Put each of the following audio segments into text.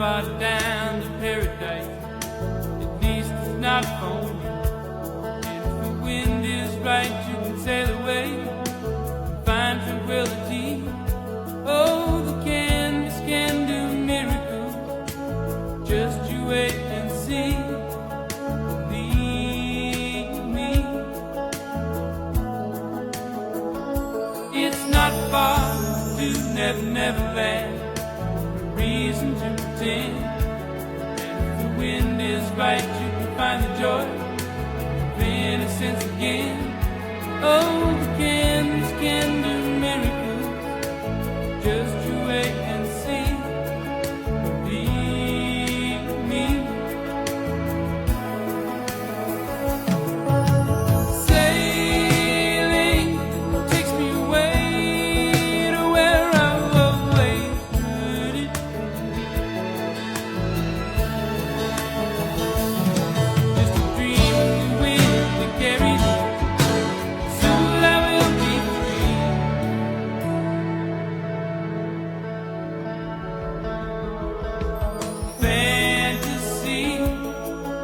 far down to paradise. At least it's not for me. And if the wind is right, you can sail away and find tranquility. Oh, the canvas can do miracles. Just you wait and see. Believe me. It's not far to Never Never Land. Reason to pretend. And if the wind is right, you can find the joy of innocence again. Oh, the canvas can do miracles. Just you wait and see. Believe me. Sailing takes me away to where I've always heard it. Just a dream of the wind that carries me. Soon I will be free. Fantasy,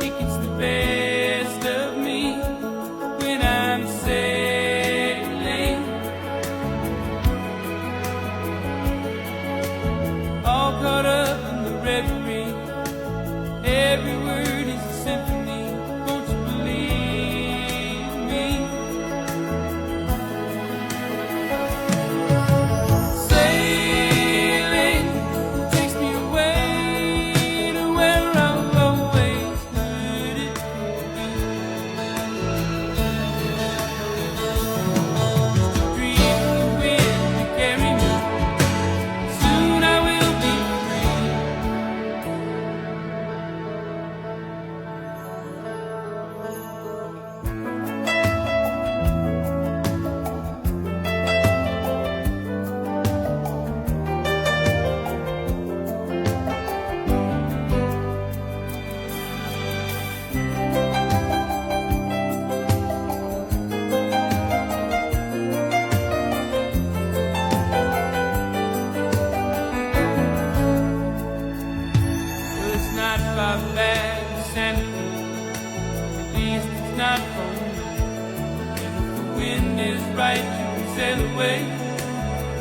it gets the best of me when I'm sailing. All caught up in the reverie. Every word is a symphony. Won't you believe me? Sailing takes me away to where I've always heard it. Just a dream of the wind to carry me. Soon I will be free. Well, it's not far back to Santa Cruz. At least it's not for me. And if the wind is right, you can sail away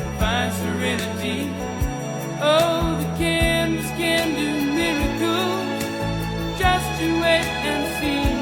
and find serenity. Oh, the canvas can do miracles. Just you wait and see.